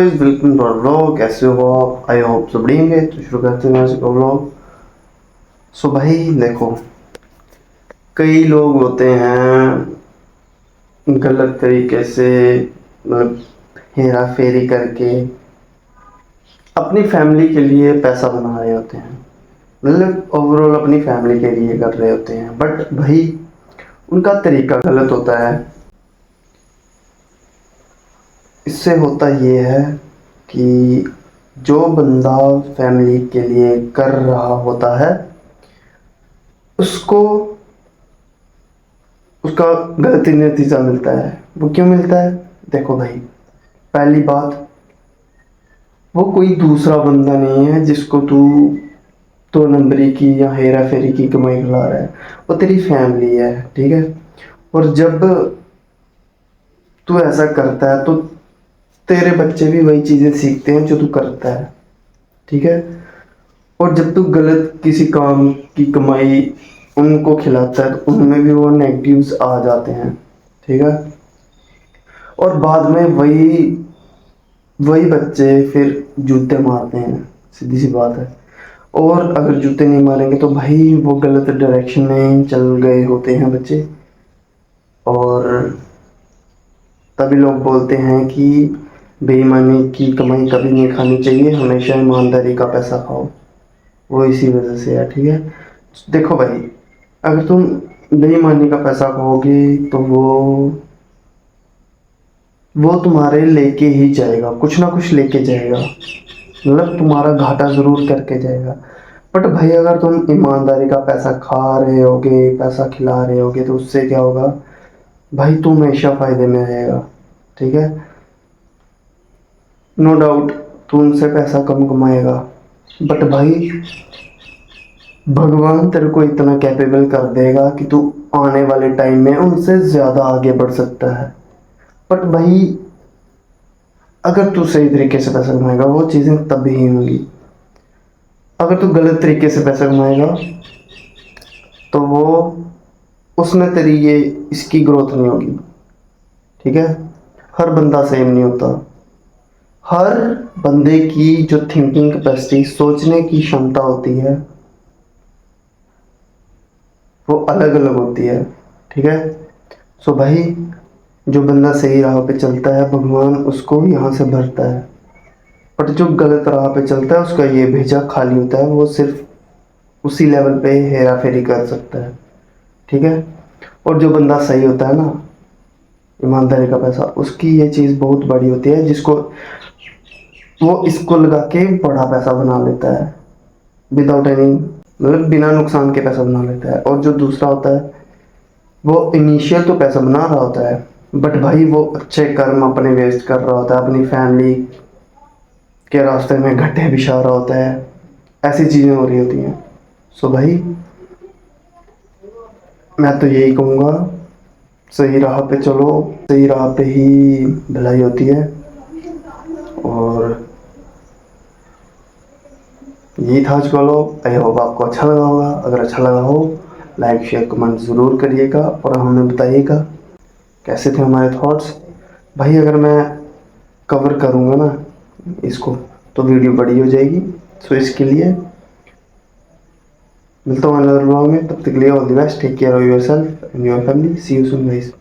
Guys, welcome to our vlog. कैसे हो आप? आई होप सब बढ़िया होंगे। तो शुरू करते हैं आज का व्लॉग। सो भाई देखो, कई लोग होते हैं गलत तरीके से, मतलब हेरा फेरी करके अपनी फैमिली के लिए पैसा बना रहे होते हैं। मतलब ओवरऑल अपनी फैमिली के लिए कर रहे होते हैं, बट भाई उनका तरीका गलत होता है। इससे होता ये है कि जो बंदा फैमिली के लिए कर रहा होता है उसको उसका गलत ही नतीजा मिलता है। वो क्यों मिलता है? देखो भाई, पहली बात, वो कोई दूसरा बंदा नहीं है जिसको तू दो नंबरी की या हेरा फेरी की कमाई खिला रहा है। वो तेरी फैमिली है, ठीक है। और जब तू ऐसा करता है तो तेरे बच्चे भी वही चीज़ें सीखते हैं जो तू करता है, ठीक है। और जब तू गलत किसी काम की कमाई उनको खिलाता है तो उनमें भी वो नेगेटिव्स आ जाते हैं, ठीक है। और बाद में वही वही बच्चे फिर जूते मारते हैं, सीधी सी बात है। और अगर जूते नहीं मारेंगे तो भाई वो गलत डायरेक्शन में चल गए होते हैं बच्चे। और तभी लोग बोलते हैं कि बेईमानी की कमाई कभी नहीं खानी चाहिए, हमेशा ईमानदारी का पैसा खाओ। वो इसी वजह से है, ठीक है। देखो भाई, अगर तुम बेईमानी का पैसा खाओगे तो वो तुम्हारे लेके ही जाएगा, कुछ ना कुछ लेके जाएगा, मतलब तुम्हारा घाटा जरूर करके जाएगा। बट भाई अगर तुम ईमानदारी का पैसा खा रहे होगे, पैसा खिला रहे होगे, तो उससे क्या होगा भाई, तू हमेशा फायदे में रहेगा, ठीक है। नो डाउट तू उनसे पैसा कम कमाएगा, बट भाई भगवान तेरे को इतना कैपेबल कर देगा कि तू आने वाले टाइम में उनसे ज़्यादा आगे बढ़ सकता है। बट भाई अगर तू सही तरीके से पैसा कमाएगा वो चीज़ें तभी ही होंगी। अगर तू गलत तरीके से पैसा कमाएगा तो वो उसमें तेरी ये इसकी ग्रोथ नहीं होगी, ठीक है। हर बंदा सेम नहीं होता। हर बंदे की जो थिंकिंग कैपेसिटी, सोचने की क्षमता होती है, वो अलग अलग होती है, ठीक है। सो भाई जो बंदा सही राह पे चलता है भगवान उसको यहाँ से भरता है। बट जो गलत राह पे चलता है उसका ये भेजा खाली होता है, वो सिर्फ उसी लेवल पे हेरा फेरी कर सकता है, ठीक है। और जो बंदा सही होता है ना, ईमानदारी का पैसा, उसकी ये चीज़ बहुत बड़ी होती है, जिसको वो इसको लगा के बड़ा पैसा बना लेता है विदाउट एनी, मतलब बिना नुकसान के पैसा बना लेता है। और जो दूसरा होता है वो इनिशियल तो पैसा बना रहा होता है, बट भाई वो अच्छे कर्म अपने वेस्ट कर रहा होता है, अपनी फैमिली के रास्ते में गड्ढे बिछा रहा होता है, ऐसी चीज़ें हो रही होती हैं। सो भाई मैं तो यही कहूँगा, सही राह पे चलो, सही राह पे ही भलाई होती है। और यही था आज का व्लॉग। आई होप आपको अच्छा लगा होगा। अगर अच्छा लगा हो लाइक शेयर कमेंट ज़रूर करिएगा और हमें बताइएगा कैसे थे हमारे थॉट्स। भाई अगर मैं कवर करूँगा ना इसको तो वीडियो बड़ी हो जाएगी। सो इसके लिए मिलता हूँ अनदर व्लॉग में। तब तक के लिए all the best, take care of yourself and your family. See you soon guys.